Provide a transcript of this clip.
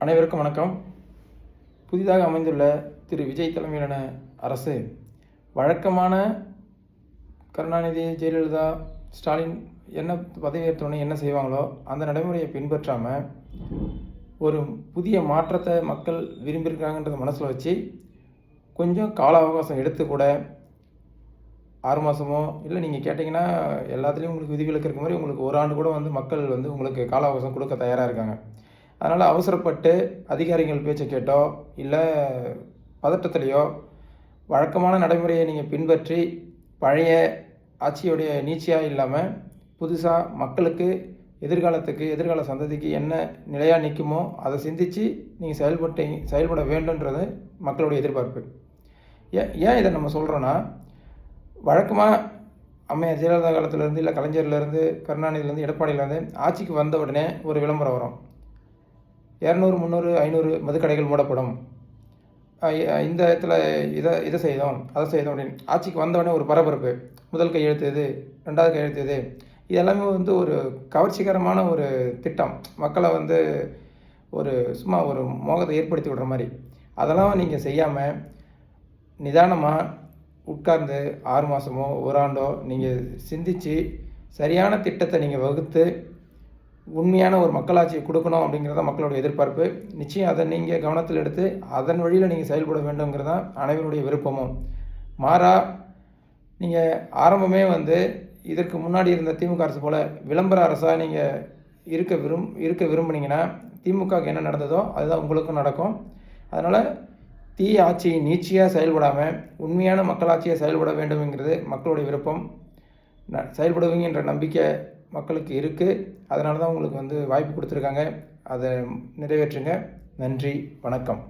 அனைவருக்கும் வணக்கம். புதிதாக அமைந்துள்ள திரு விஜய் தலைமையிலான அரசு வழக்கமான கருணாநிதி, ஜெயலலிதா, ஸ்டாலின் என்ன பதவியேற்றோன்னே என்ன செய்வாங்களோ அந்த நடைமுறையை பின்பற்றாமல் ஒரு புதிய மாற்றத்தை மக்கள் விரும்பியிருக்காங்கன்றத மனசில் வச்சு கொஞ்சம் கால அவகாசம் எடுத்து கூட 6 மாதமோ இல்லை நீங்கள் கேட்டிங்கன்னா எல்லாத்துலேயும் உங்களுக்கு விதிவிலக்கு இருக்க மாதிரி உங்களுக்கு ஒரு ஆண்டு கூட மக்கள் உங்களுக்கு கால அவகாசம் கொடுக்க தயாராக இருக்காங்க. அதனால் அவசரப்பட்டு அதிகாரிகள் பேச்சை கேட்டோ இல்லை பதட்டத்திலையோ வழக்கமான நடைமுறையை நீங்கள் பின்பற்றி பழைய ஆட்சியுடைய நீட்சியாக இல்லாமல் புதுசாக மக்களுக்கு எதிர்கால சந்ததிக்கு என்ன நிலையாக நிற்குமோ அதை சிந்தித்து நீங்கள் செயல்பட வேண்டுன்றது மக்களுடைய எதிர்பார்ப்பு. ஏன் இதை நம்ம சொல்கிறோன்னா, வழக்கமாக அம்மையார் ஜெயலலிதா காலத்திலேருந்து இல்லை கலைஞர்லேருந்து கருணாநிதியிலேருந்து எடப்பாடியிலேருந்து ஆட்சிக்கு வந்த உடனே ஒரு விளம்பரம் வரும். 200, 300, 500 மதுக்கடைகள் மூடப்படும், இந்த இடத்துல இதை செய்தோம் அதை செய்தோம் அப்படின்னு. ஆட்சிக்கு வந்தவுடனே ஒரு பரபரப்பு, முதல் கையெழுத்து இது, 2வது கையெழுத்து இது, இது எல்லாமே ஒரு கவர்ச்சிகரமான ஒரு திட்டம், மக்களை ஒரு சும்மா ஒரு மோகத்தை ஏற்படுத்தி விடுற மாதிரி. அதெல்லாம் நீங்கள் செய்யாமல் நிதானமாக உட்கார்ந்து 6 மாதமோ ஒரு ஆண்டோ நீங்கள் சிந்தித்து சரியான திட்டத்தை நீங்கள் வகுத்து உண்மையான ஒரு மக்களாட்சியை கொடுக்கணும் அப்படிங்கிறத மக்களுடைய எதிர்பார்ப்பு. நிச்சயம் அதை நீங்கள் கவனத்தில் எடுத்து அதன் வழியில் நீங்கள் செயல்பட வேண்டுங்கிறதான் அனைவருடைய விருப்பமும். மாறா நீங்கள் ஆரம்பமே இதற்கு முன்னாடி இருந்த திமுக அரசு போல் விளம்பர அரசாக நீங்கள் இருக்க விரும்புனீங்கன்னா திமுகவுக்கு என்ன நடந்ததோ அதுதான் உங்களுக்கும் நடக்கும். அதனால் தீய ஆட்சி நீட்சியாக செயல்படாமல் உண்மையான மக்களாட்சியை செயல்பட வேண்டும்ங்கிறது மக்களுடைய விருப்பம். செயல்படுவீங்கன்ற நம்பிக்கை மக்களுக்கு இருக்குது. அதனால தான் உங்களுக்கு வாய்ப்பு கொடுத்துருக்காங்க. அதை நிறைவேற்றுங்க. நன்றி, வணக்கம்.